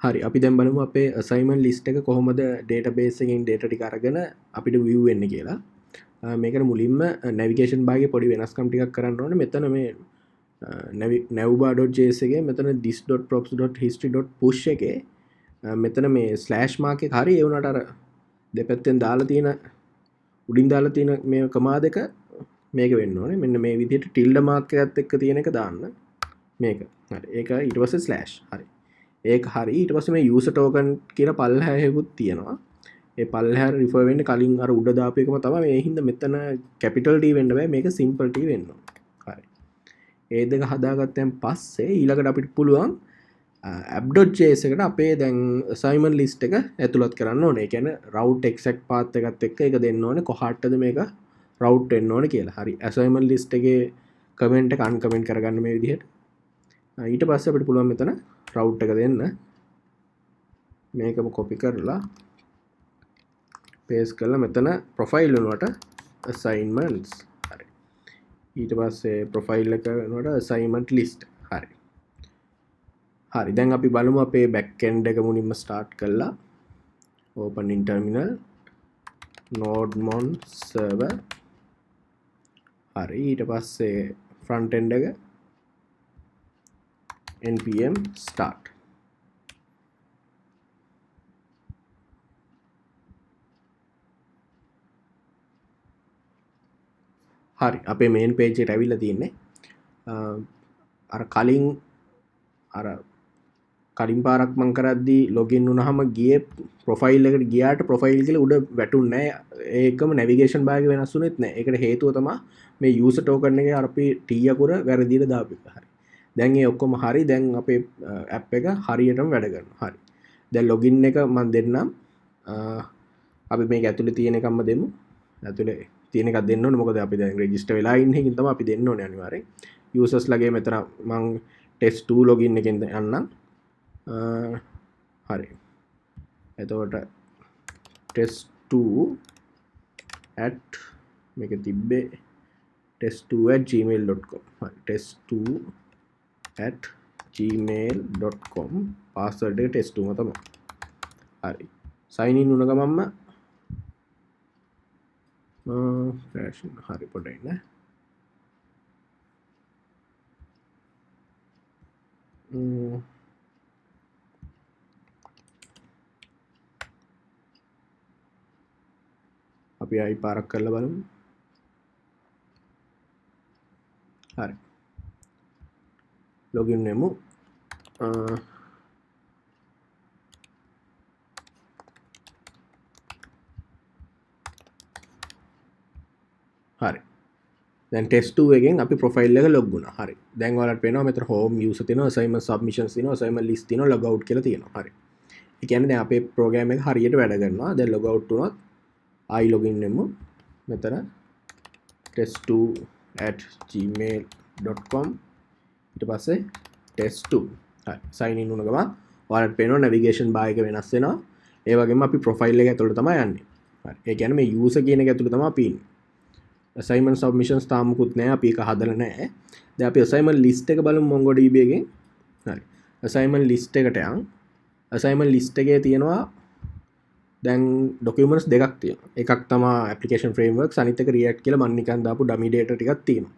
හරි අපි දැන් බලමු අපේ assignment list එක කොහොමද database එකෙන් data ටික අරගෙන අපිට view වෙන්නේ කියලා. මේකට මුලින්ම navigation භාගයේ පොඩි වෙනස්කම් ටිකක් කරන්න ඕනේ. මෙතන මේ navbar.js එකේ මෙතන this.props.history.push එකේ මෙතන මේ ස්ලෑෂ් මාර්ක් එක හරි ඒ වුණාට අර දෙපැත්තෙන් දාලා තියෙන උඩින් දාලා තියෙන මේ කමාන්ඩ් එක මේක වෙන්න ඕනේ. මෙන්න මේ විදිහට tilde මාර්ක් එකත් එක්ක තියෙන එක දාන්න. මේක. හරි. ඒක ඊට පස්සේ ස්ලෑෂ්. හරි. ඒක හරි. ඊට පස්සේ මේ user token කියලා පල්ලහැයකුත් තියෙනවා. ඒ පල්ලහැර රිෆර් වෙන්නේ කලින් අර උඩ දාපු එකම තමයි. මේ හින්දා මෙතන capital T වෙන්න බෑ. මේක simple T වෙන්න ඕනේ. හරි. ඒ දෙක හදාගත්තෙන් පස්සේ ඊළඟට අපිට පුළුවන් app.js එකට අපේ දැන් assignment list එක ඇතුළත් කරන්න ඕනේ. ඒ කියන්නේ route exact path එකත් එක්ක ඒක දෙන්න ඕනේ. කොහාටද මේක route වෙන්න ඕනේ කියලා. හරි. assignment list එකේ comment එක uncomment කරගන්න මේ විදිහට. ඊට පස්සේ අපිට පුළුවන් මෙතන route එක දෙන්න. මේකම copy කරලා paste කරලා මෙතන profile වෙනුවට assignments. හරි. ඊට පස්සේ profile එක වෙනුවට assignment list. හරි. හරි. දැන් අපි බලමු අපේ back end එක මුලින්ම start කරලා open in terminal nodemon server. හරි. ඊට පස්සේ front end එක npm start. හරි. අපේ main page එකට ඇවිල්ලා තියෙන්නේ අර කලින් පාරක් මං කරද්දී login වුණාම ගියේ profile එකට ගියාට profile කියලා උඩ වැටුන්නේ නැහැ. ඒකම navigation bar එක වෙනස් වුණෙත් නැහැ. ඒකට හේතුව තමයි මේ user token එකේ අර අපි t අකුර වැරදියට දාපු එක. හරි. දැන් ඒ ඔක්කොම හරි. දැන් අපේ app එක හරියටම වැඩ කරනවා. හරි. දැන් login එක මම දෙන්නම්. අපි මේක ඇතුලේ තියෙන එකක්ම දෙමු. ඇතුලේ තියෙන එකක් දෙන්න ඕනේ. මොකද අපි දැන් register වෙලා ඉන්න එකකින් තමයි අපි දෙන්න ඕනේ අනිවාර්යෙන්. users ලගේ මෙතන මම test2 login එකෙන් යන්නම්. හරි. එතකොට test2 at මේක තිබ්බේ test2@gmail.com. හරි. test2 at gmail.com password එක test2 ම තමයි. හරි. sign in වුණ ගමන්ම crash හරි පොඩ්ඩක් ඉන්න. අපි ආයි පාරක් කරලා බලමු. හරි. login වෙමු. හරි. දැන් test2 එකෙන් අපි profile එක log වුණා. හරි. දැන් ඔයාලට පේනවා මෙතන home user තියෙනවා, assignment submissions තියෙනවා, assignment list තියෙනවා, log out කියලා තියෙනවා. හරි. ඒ කියන්නේ දැන් අපේ program එක හරියට වැඩ කරනවා. දැන් log out වුණොත් ආයි login වෙමු. මෙතන test2@gmail.com ඊට පස්සේ test2. හරි. sign in වුණ ගමන් ඔයාලට පේනවා navigation bar එක වෙනස් වෙනවා. ඒ වගේම අපි profile එක ඇතුළට තමයි යන්නේ. හරි. ඒ කියන්නේ මේ user කියන එක ඇතුළේ තමයි අපි ඉන්නේ. assignment submissions තාමකුත් නැහැ. අපි ඒක හදලා නැහැ. දැන් අපි assignment list එක බලමු mongodb එකෙන්. හරි. assignment list එකට යන්. assignment list එකේ තියෙනවා දැන් documents දෙකක් තියෙනවා. එකක් තමයි application frameworks, අනිත් එක react කියලා මම නිකන් දාපු dummy data ටිකක් තියෙනවා.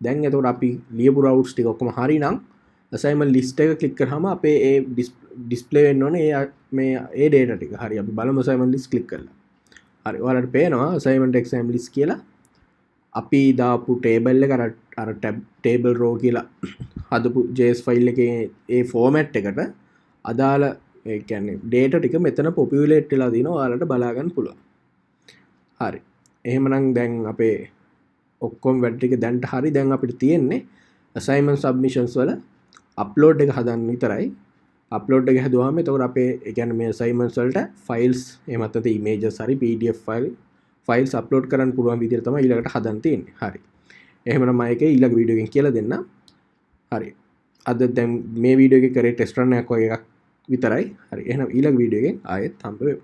දැන් එතකොට අපි ලියපු routes ටික ඔක්කොම හරි නම් assignment list එක click කරාම අපේ ඒ display වෙන්න ඕනේ ඒ data ටික. හරි. අපි බලමු assignment list click කරලා. හරි. ඔයාලට පේනවා assignment exam list කියලා අපි දාපු table එක අර table row කියලා හදපු JS file එකේ ඒ format එකට අදාළ ඒ කියන්නේ data ටික මෙතන populate වෙලා දිනවා. ඔයාලට බලා ගන්න පුළුවන්. හරි. එහෙමනම් දැන් අපේ ඔක්කොම වැඩ ටික දැන්ට හරි. දැන් අපිට තියෙන්නේ assignment submissions වල upload එක හදන්න විතරයි. upload එක හදුවාම එතකොට අපේ ඒ කියන්නේ මේ assignments වලට files එහෙම නැත්නම් images හරි pdf files upload කරන්න පුළුවන් විදිහට තමයි ඊළඟට හදන්න තියෙන්නේ. හරි. එහෙමනම් මම ඒකේ ඊළඟ වීඩියෝ එකෙන් කියලා දෙන්නම්. හරි. අද දැන් මේ වීඩියෝ එකේ කරේ ටෙස්ට් රන් එකක් වගේ එකක් විතරයි. හරි. එහෙනම් ඊළඟ වීඩියෝ එකෙන් ආයෙත් හම්බ වෙමු.